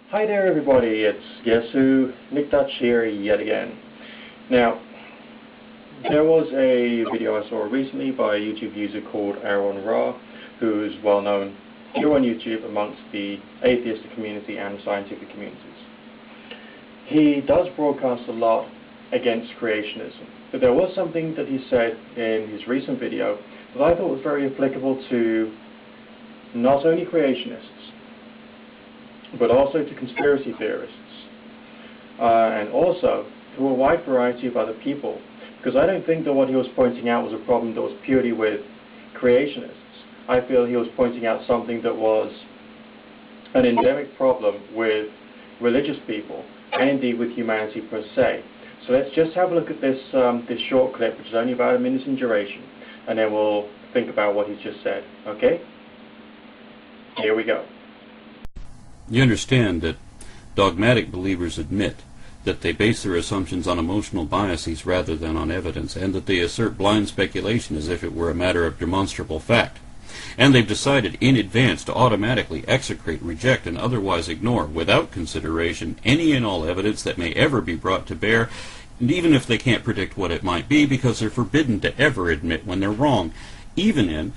Hi there everybody, it's Guess Who, Nick Dutch here yet again. Now, there was a video I saw recently by a YouTube user called AronRa, who's well known here on YouTube amongst the atheistic community and scientific communities. He does broadcast a lot against creationism, but there was something that he said in his recent video that I thought was very applicable to not only creationists, but also to conspiracy theorists, and also to a wide variety of other people, because I don't think that what he was pointing out was a problem that was purely with creationists. I feel he was pointing out something that was an endemic problem with religious people, and indeed with humanity per se. So let's just have a look at this, this short clip, which is only about a minute in duration, and then we'll think about what he's just said, okay? Here we go. You understand that dogmatic believers admit that they base their assumptions on emotional biases rather than on evidence, and that they assert blind speculation as if it were a matter of demonstrable fact. And they've decided in advance to automatically execrate, reject, and otherwise ignore, without consideration, any and all evidence that may ever be brought to bear, and even if they can't predict what it might be, because they're forbidden to ever admit when they're wrong. Even in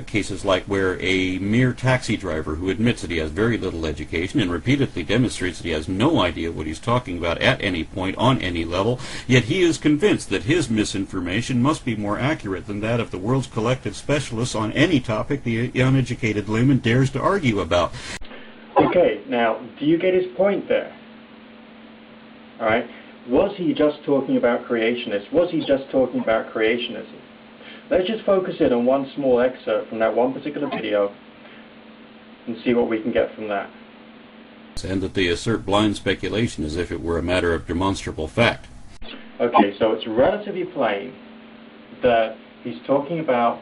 cases like where a mere taxi driver who admits that he has very little education and repeatedly demonstrates that he has no idea what he's talking about at any point on any level, yet he is convinced that his misinformation must be more accurate than that of the world's collective specialists on any topic the uneducated layman dares to argue about. Okay, now, do you get his point there? Alright, was he just talking about creationists? Was he just talking about creationism? Let's just focus in on one small excerpt from that one particular video and see what we can get from that. And that they assert blind speculation as if it were a matter of demonstrable fact. Okay, so it's relatively plain that he's talking about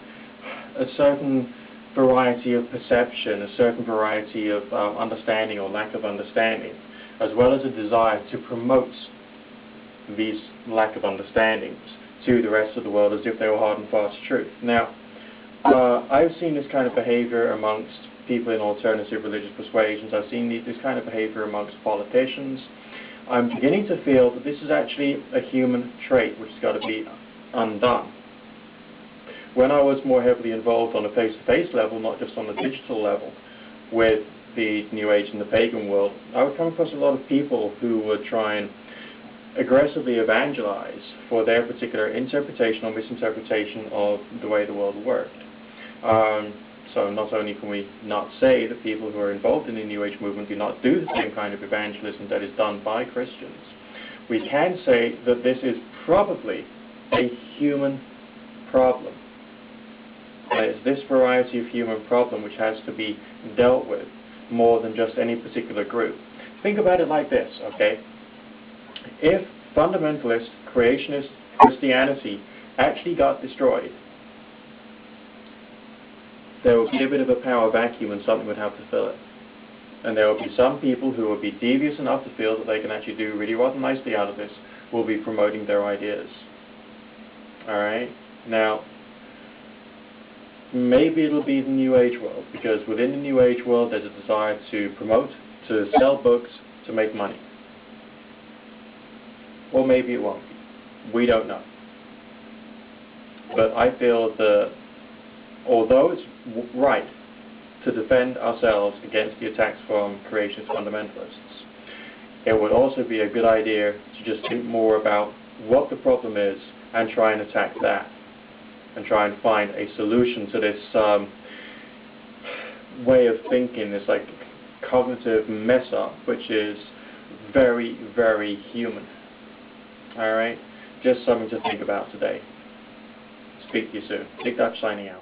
a certain variety of perception, a certain variety of understanding or lack of understanding, as well as a desire to promote these lack of understandings to the rest of the world as if they were hard and fast truth. Now, I've seen this kind of behavior amongst people in alternative religious persuasions. I've seen this kind of behavior amongst politicians. I'm beginning to feel that this is actually a human trait which has got to be undone. When I was more heavily involved on a face-to-face level, not just on a digital level, with the New Age and the pagan world, I would come across a lot of people who would try and aggressively evangelize for their particular interpretation or misinterpretation of the way the world worked. So not only can we not say that people who are involved in the New Age movement do not do the same kind of evangelism that is done by Christians, we can say that this is probably a human problem. It's this variety of human problem which has to be dealt with more than just any particular group. Think about it like this, okay? If fundamentalist, creationist Christianity actually got destroyed, there would be a bit of a power vacuum and something would have to fill it. And there will be some people who will be devious enough to feel that they can actually do really rather nicely out of this, will be promoting their ideas. Alright? Now, maybe it'll be the New Age world, because within the New Age world there's a desire to promote, to sell books, to make money. Or maybe it won't. We don't know. But I feel that although it's right to defend ourselves against the attacks from creationist fundamentalists, it would also be a good idea to just think more about what the problem is and try and attack that. And try and find a solution to this way of thinking, this like cognitive mess up, which is very, very human. Alright, just something to think about today. Speak to you soon. Nick Dutch signing out.